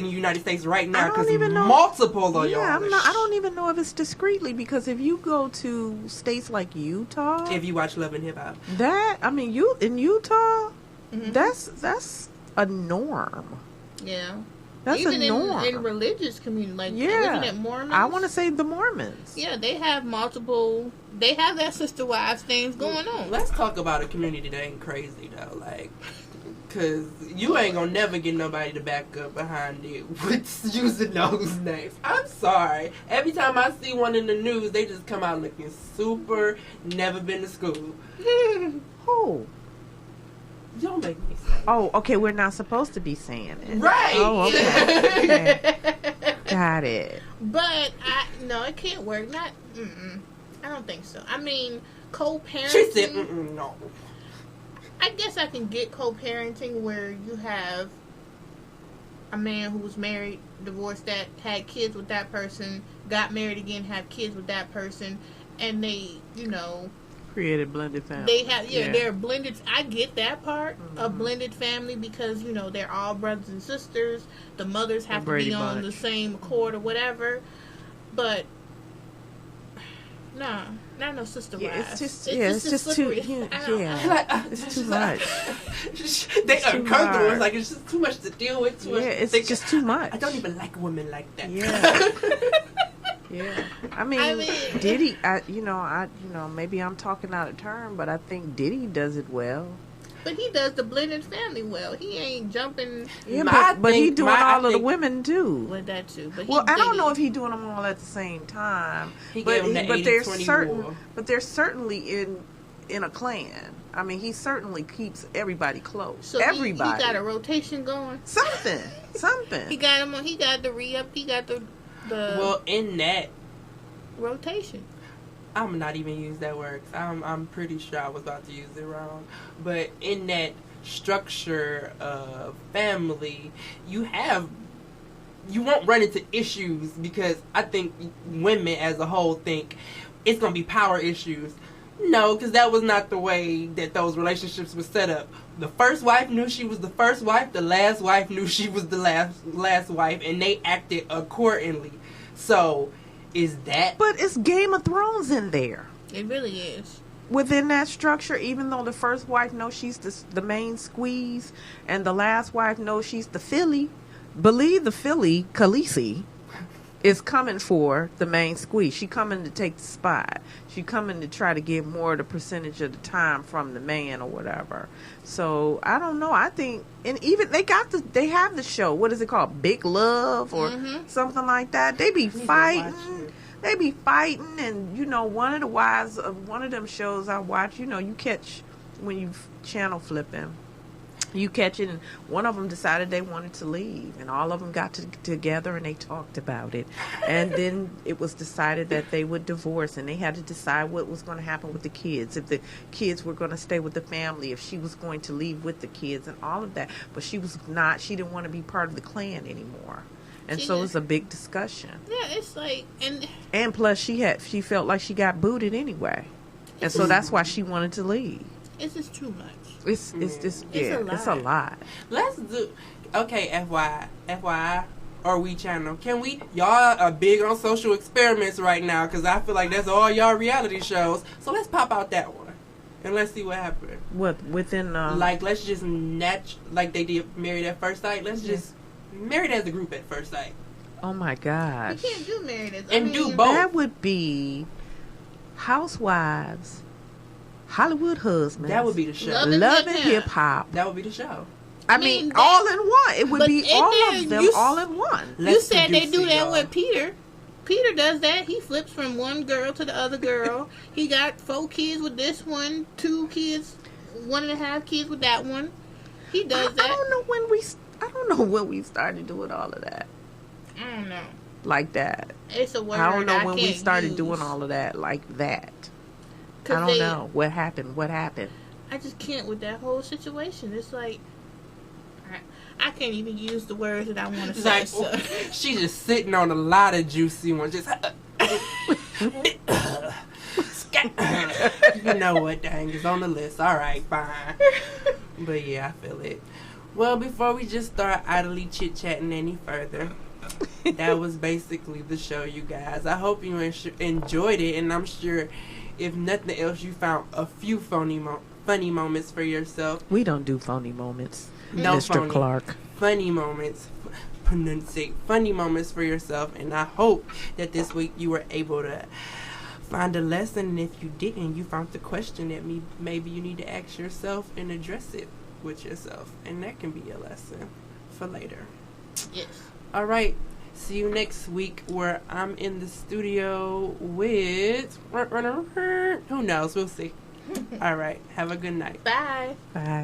United States right now, because multiple of y'all.
I don't even know if it's discreetly, because if you go to states like Utah,
if you watch Love and Hip Hop,
you in Utah, that's a norm.
Yeah.
That's
even
a norm.
in religious community, like isn't it Mormons?
I want to say the Mormons.
Yeah, they have multiple. They have that sister wives things going on.
Let's talk about a community that ain't crazy though, like, cause you ain't gonna never get nobody to back up behind it with using those names. I'm sorry. Every time I see one in the news, they just come out looking super. Never been to school.
Who?
Don't make me say.
Oh, okay. We're not supposed to be saying it,
right?
Oh, okay. Okay. Got it.
But no, it can't work. Not. I don't think so. I mean, co-parenting.
She said, no.
I guess I can get co-parenting where you have a man who was married, divorced, that had kids with that person, got married again, have kids with that person, and they,
created blended family.
They have, they're blended. I get that part of blended family, because they're all brothers and sisters. The mothers have to be on the same accord or whatever. But nah, not no sister wives.
It's just too. It's too much.
They uncomfortable. It's like it's just too much to deal with.
It's just too much.
I don't even like women like that.
Yeah. Yeah, I mean Diddy. Maybe I'm talking out of turn, but I think Diddy does it well.
But he does the blended family well. He ain't jumping.
Yeah, but he doing all of the women too.
With that too. But
I don't know if he doing them all at the same time. But they're certainly in a clan. I mean, he certainly keeps everybody close.
So
everybody.
He got a rotation going.
Something.
He got him on. He got the re-up. He got the.
Well, in that
rotation,
I'm not even use that word. I'm pretty sure I was about to use it wrong. But in that structure of family, you won't run into issues, because I think women as a whole think it's going to be power issues. No, because that was not the way that those relationships were set up. The first wife knew she was the first wife. The last wife knew she was the last wife, and they acted accordingly. So, is that?
But it's Game of Thrones in there.
It really is.
Within that structure, even though the first wife knows she's the main squeeze, and the last wife knows she's the filly, believe the filly, Khaleesi, is coming for the main squeeze. She coming to take the spot. She coming to try to get more of the percentage of the time from the man or whatever. So I don't know. I think, and even they have the show. What is it called? Big Love or something like that. They be fighting. They be fighting, and one of the wives of one of them shows I watch. You catch when you channel flipping. You catch it, and one of them decided they wanted to leave, and all of them got together and they talked about it, and then it was decided that they would divorce, and they had to decide what was going to happen with the kids, if the kids were going to stay with the family, if she was going to leave with the kids, and all of that. But she didn't want to be part of the clan anymore, and so it was a big discussion.
Yeah, it's like,
and plus she felt like she got booted anyway, and so that's why she wanted to leave.
It's just too much.
It's just it's a
lot.
lot.
Let's do. Okay, FYI, or we channel. Can we? Y'all are big on social experiments right now because I feel like that's all y'all reality shows. So let's pop out that one and let's see what happens.
What within
Like let's just like they did Married at First Sight. Let's just Married as a Group at First Sight.
oh my
You
gosh.
can't do Married as
And do both.
That would be Housewives, Hollywood Husbands.
That would be the show.
Love
and Hip Hop.
That would be the show.
I
mean,
mean,
that-
all in one. It would
but
be
in
all
there,
of them
you
all in one.
You
Let's
said they
produce
do
it,
that
y'all.
with Peter. Peter does that. He flips from one girl to the other girl. He got 4 kids with this one, 2 kids, 1.5 kids with that one. He does that.
I don't know when we started doing all of that
I don't know.
like that.
It's a word
I don't know when we
can't
started
use.
doing all of that like that.
'Cause
I don't
they-
know what happened. What happened?
I just can't with that whole situation. It's like I can't even use the words that I want to
It's
say.
like
So.
she's just sitting on a lot of juicy ones. Just you know what? Dang, it's on the list. All right, fine. But yeah, I feel it. Well, before we just start idly chit chatting any further, that was basically the show, you guys. I hope you enjoyed it, and I'm sure, if nothing else, you found a few funny moments for yourself.
We don't do phony moments,
No
Mr.
phony.
Clark.
Funny moments. Pronunciate funny moments for yourself, and I hope that this week you were able to find a lesson, and if you didn't, you found the question that maybe you need to ask yourself and address it with yourself, and that can be a lesson for later.
Yes.
All right, see you next week where I'm in the studio with who knows, we'll see. All right, have a good night.
Bye.
Bye.